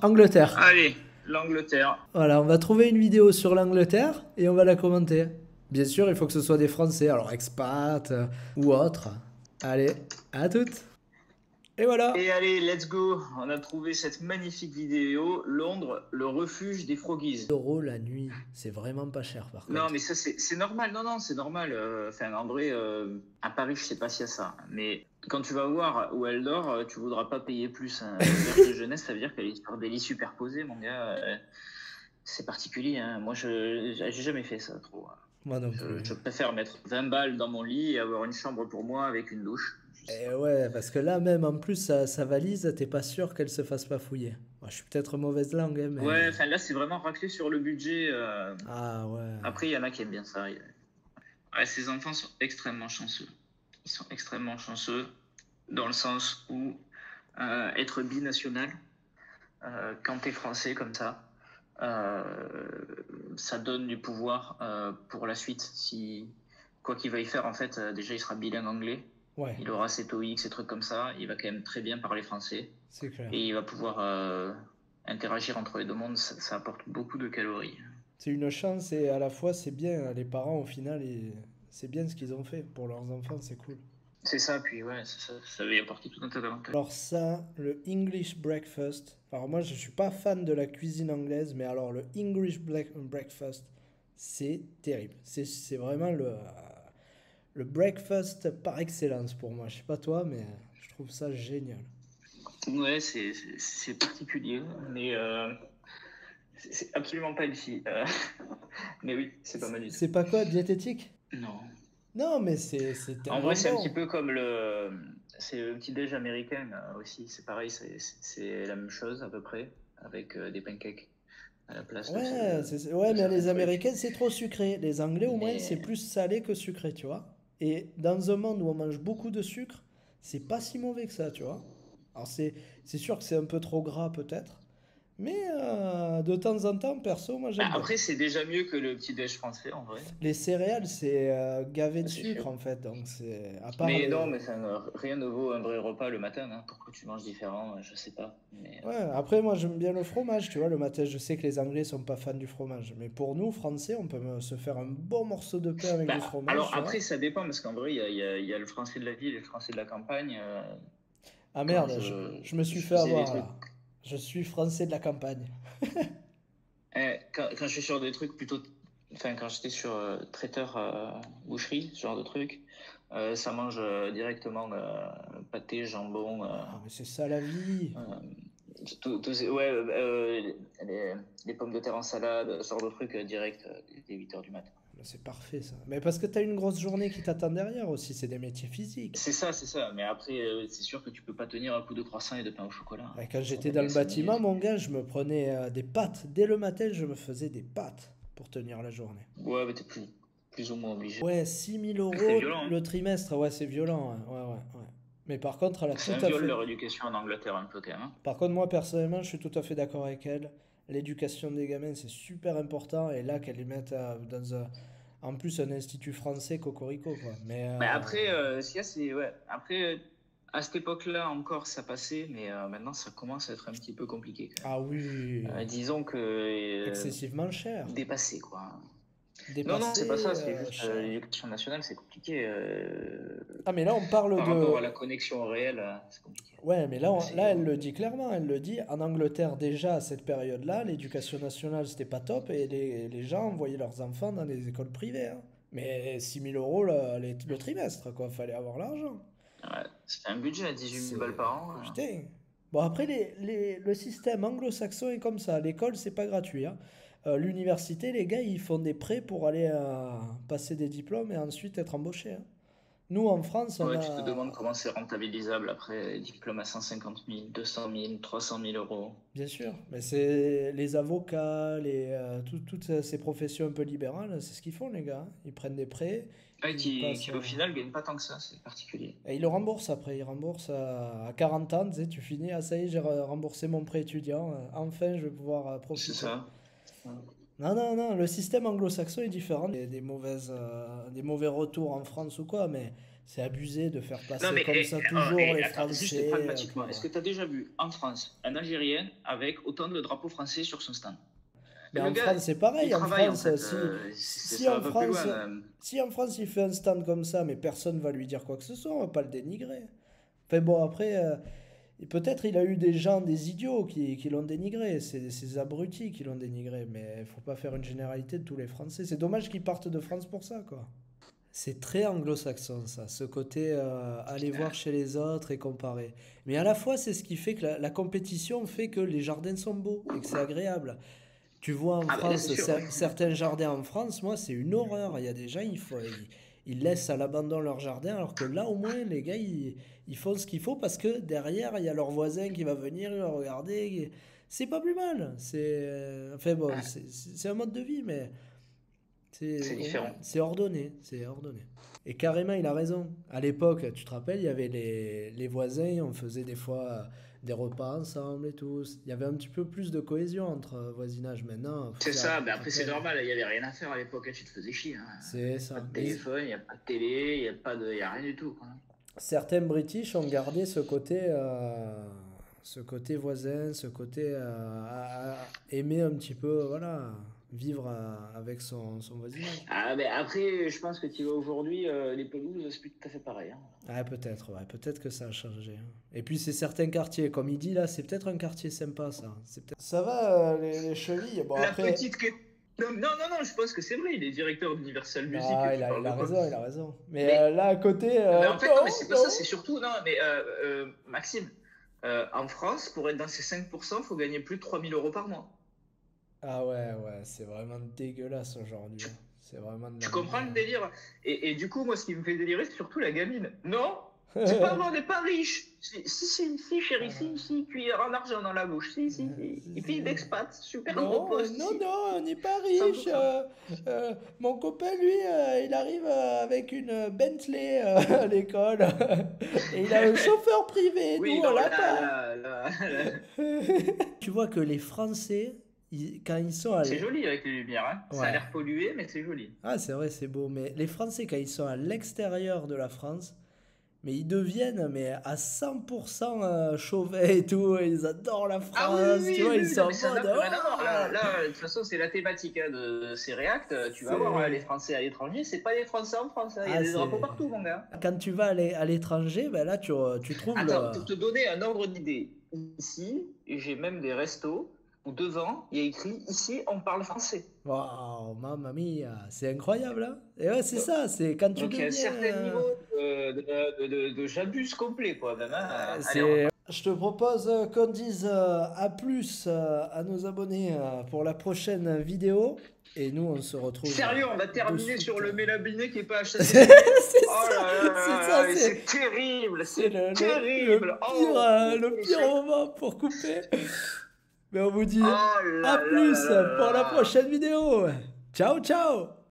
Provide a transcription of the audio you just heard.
Angleterre. Allez, l'Angleterre. Voilà, on va trouver une vidéo sur l'Angleterre et on va la commenter. Bien sûr, il faut que ce soit des Français, alors expat ou autres. Allez, à toutes. Et voilà. Et allez, let's go. On a trouvé cette magnifique vidéo. Londres, le refuge des froggies. Euros la nuit, c'est vraiment pas cher par Non, contre. mais ça, c'est normal. Non, non, c'est normal. Enfin, en vrai, à Paris, je sais pas s'il y a ça. Mais quand tu vas voir où elle dort, tu voudras pas payer plus. Un auberge de jeunesse, ça veut dire qu'elle est sur des lits superposés, mon gars. C'est particulier. Hein. Moi, j'ai jamais fait ça trop. Moi non plus. Je préfère mettre 20 balles dans mon lit et avoir une chambre pour moi avec une douche. Et ouais, parce que là même en plus sa valise, t'es pas sûr qu'elle se fasse pas fouiller. Moi, je suis peut-être mauvaise langue, hein, mais... Ouais, enfin là, c'est vraiment raclé sur le budget. Ah ouais. Après, il y en a qui aiment bien ça. Ouais, ces enfants sont extrêmement chanceux. Ils sont extrêmement chanceux dans le sens où être binational, quand t'es français comme euh, ça donne du pouvoir pour la suite. Si quoi qu'il va y faire, en fait, déjà il sera bilingue anglais. Ouais, Il aura ses TOEIC, ses trucs comme ça. Il va quand même très bien parler français. c'est clair. Et il va pouvoir interagir entre les deux mondes. Ça apporte beaucoup de calories. C'est une chance et à la fois c'est bien. Les parents au final, c'est bien ce qu'ils ont fait pour leurs enfants, c'est cool. C'est ça, puis ouais, ça va y apporter tout un tas d'avantages. Alors ça, le English breakfast. Alors moi, je suis pas fan de la cuisine anglaise, mais alors le English breakfast, c'est terrible. C'est vraiment le breakfast par excellence pour moi. Je sais pas toi, mais je trouve ça génial. Ouais, c'est particulier, mais c'est absolument pas ici. Mais oui, c'est pas mal du tout. C'est pas quoi, diététique? Non. Non, mais c'est En vrai, tellement c'est un petit bon. peu comme c'est le petit-déj américain aussi. C'est pareil, c'est la même chose à peu près, avec des pancakes à la place Ouais, de ouais, mais certains les trucs. Américains, c'est trop sucré. Les Anglais, au moins, c'est Mais plus salé que sucré, tu vois. Et dans un monde où on mange beaucoup de sucre, c'est pas si mauvais que ça, tu vois. Alors c'est sûr que c'est un peu trop gras peut-être, mais de temps en temps, perso, moi bah, j'aime bien. après, c'est déjà mieux que le petit-déj français en vrai, Les céréales, c'est gavé de ça c'est sucre sûr. en fait, donc c'est à part Mais non, les. mais rien ne vaut un vrai repas le matin. Hein. Pourquoi tu manges différent, je sais pas. Mais Ouais, après moi j'aime bien le fromage, tu vois. Le matin, je sais que les Anglais sont pas fans du fromage, mais pour nous, Français, on peut se faire un bon morceau de pain avec du bah, fromage, alors tu vois. après, ça dépend parce qu'en vrai, il y a le français de la ville et le français de la campagne. Ah Quand merde, je me suis je fait faisais des avoir trucs, là. Je suis français de la campagne. quand je suis sur des trucs plutôt, enfin quand j'étais sur traiteur, boucherie, ce genre de trucs, ça mange directement pâté, jambon, Ah mais c'est ça la vie. euh, ouais, les pommes de terre en salade, ce genre de trucs direct dès 8 heures du matin. Mais c'est parfait ça. Mais parce que t'as une grosse journée qui t'attend derrière aussi, c'est des métiers physiques. C'est ça. Mais après, c'est sûr que tu peux pas tenir un coup de croissant et de pain au chocolat. Hein. Et quand Ça j'étais va dans bien le s'amenuiser bâtiment, tout. mon gars, je me prenais des pâtes. Dès le matin, je me faisais des pâtes pour tenir la journée. Ouais, mais t'es plus ou moins obligé. Ouais, 6 000 C'est euros violent, hein. le trimestre, ouais, c'est violent. Hein. Ouais, ouais, ouais. Mais par contre, elle a C'est tout un à viol fait. leur éducation en Angleterre un peu quand même. Hein. Par contre, moi, personnellement, je suis tout à fait d'accord avec elle. L'éducation des gamins, c'est super important. Et là, qu'elle les mette dans en plus un institut français, cocorico, quoi. Mais Mais après, ce qu'il y a, c'est ouais. Après, à cette époque-là encore, ça passait, mais maintenant, ça commence à être un petit peu compliqué quand ah oui, même. Disons que excessivement cher. dépassé, quoi. Non, non, c'est pas Dépassé, ça. C'est juste cher. l'éducation nationale, c'est compliqué. Ah, mais là, on parle Par rapport à de... la connexion au réel, c'est compliqué. Ouais, mais là, C'est là, elle le dit clairement. Elle le dit. En Angleterre, déjà, à cette période-là, l'éducation nationale, c'était pas top. Et les gens envoyaient leurs enfants dans des écoles privées. Hein. Mais 6 000 euros le trimestre, quoi. Fallait avoir l'argent. ouais, c'est un budget à 18 000 balles C'est... par an. Putain. Bon, après, le système anglo-saxon est comme ça. L'école, c'est pas gratuit. Hein. L'université, les gars, ils font des prêts pour aller passer des diplômes et ensuite être embauchés. Hein. Nous, en France, on Ouais, tu te demandes a... comment c'est rentabilisable après diplôme à 150 000, 200 000, 300 000 euros. Bien sûr, mais c'est les avocats, toutes ces professions un peu libérales, c'est ce qu'ils font, les gars. Hein. Ils prennent des prêts, Ouais, ils passent... qui au final gagnent pas tant que ça, c'est particulier. et ils le remboursent après. Ils remboursent à 40 ans, tu sais, tu finis, ah ça y est, j'ai remboursé mon prêt étudiant. Enfin, je vais pouvoir C'est profiter. ça. Ouais. Non, non, non, le système anglo-saxon est différent. Des mauvais retours en France ou quoi, mais c'est abusé de faire Non, passer mais comme ça toujours les attends, juste Français. pragmatiquement, est-ce que tu as déjà vu en France un Algérien avec autant de drapeaux français sur son stand? Mais Le en gars, France, c'est il pareil. En travaille en France, fait. si Ça va en un peu plus France, loin. si en France, il fait un stand comme ça, mais personne va lui dire quoi que ce soit, on va pas le dénigrer. Enfin bon, après, et peut-être il a eu des gens, des idiots qui l'ont dénigré, c'est ces abrutis qui l'ont dénigré, mais il faut pas faire une généralité de tous les Français. C'est dommage qu'ils partent de France pour ça, quoi. C'est très anglo-saxon, ça, ce côté aller voir chez les autres et comparer. Mais à la fois, c'est ce qui fait que la compétition fait que les jardins sont beaux et que c'est agréable. Tu vois en Ah, ben là, c'est France, sûr. certains jardins en France, moi, c'est une horreur. Il y a des gens, ils laissent à l'abandon leur jardin, alors que là, au moins, les gars, ils font ce qu'il faut parce que derrière, il y a leur voisin qui va venir, il va regarder. C'est pas plus mal. Enfin bon, Ouais, c'est un mode de vie, mais c'est au moins, différent. c'est ordonné. C'est ordonné. Et carrément, il a raison. À l'époque, tu te rappelles, il y avait les voisins, on faisait des fois des repas ensemble et tout. Il y avait un petit peu plus de cohésion entre voisinages. Maintenant, C'est ça, mais après, c'est appelle. normal. Il n'y avait rien à faire à l'époque. Tu te faisais chier. Hein. C'est Pas ça. de Mais téléphone, il n'y a pas de télé, il y a rien du tout, quoi. certains British ont gardé ce côté voisin, ce côté aimer un petit peu, voilà, vivre avec son voisinage. Ah, mais après, je pense que tu vas aujourd'hui, les pelouses, c'est plus tout à fait pareil. Hein. Ah, peut-être, ouais, peut-être que ça a changé, hein. Et puis c'est certains quartiers, comme il dit là, c'est peut-être un quartier sympa ça. Ça va les chevilles? Bon La après, petite que... Non, non, non, non, je pense que c'est vrai. Il est directeur d'Universal Music non, et tu parles il de a quoi? raison, il a raison. Mais Mais, là à côté, mais en fait, non, mais non, c'est pas ça. non. C'est surtout, non, mais Maxime, en France, pour être dans ces 5%, il faut gagner plus de 3 000 € par mois. Ah ouais, c'est vraiment dégueulasse aujourd'hui, hein. C'est vraiment de Tu la comprends le merde. délire? Et du coup, moi, ce qui me fait délirer, c'est surtout la gamine. Non, c'est pas vrai, on n'est pas riche. Si, chérie, si, cuillère en argent dans la bouche. Si. Si, Et puis, si. d'expat, super gros Non, poste non, ici. on n'est pas riche. 100%. Mon copain, lui, il arrive avec une Bentley à l'école. Et il a un chauffeur privé. Nous, Oui, on non, l'a pas. là. Tu vois que les Français, quand ils sont à C'est joli avec les lumières, hein. Ça a ouais. l'air pollué, mais c'est joli. Ah, c'est vrai, c'est beau. Mais les Français, quand ils sont à l'extérieur de la France, mais ils deviennent mais à 100% chauvins et tout. Ils adorent la Ah oui, France. Tu vois, ils sont non, en mais ça n'a mode. plus rien à voir. Oh. De toute façon, c'est la thématique hein, de ces réacts. Tu vas voir, hein, les C'est. Français à l'étranger, c'est pas les Français en France. Hein. Il y a Ah, des drapeaux c'est. partout, mon gars. Quand tu vas à l'étranger, ben là, tu trouves le. Attends, pour te donner un ordre d'idée, ici, j'ai même des restos où devant, il y a écrit ici, on parle français. Waouh, mamma mia, c'est incroyable, hein? Et ouais, c'est ça, c'est quand tu Donc il y a un deviens. certain niveau de j'abuse complet, quoi, même. Hein. Allez, Je te propose qu'on dise à plus à nos abonnés pour la prochaine vidéo. Et nous, on se retrouve Sérieux, on va de terminer suite. sur le Mélabiné qui est pas C'est HACCP. Oh là c'est là ça, là, c'est terrible, c'est c'est terrible. le pire moment pour couper. Mais on vous dit Oh à là là plus là là pour la là. prochaine vidéo. Ciao, ciao!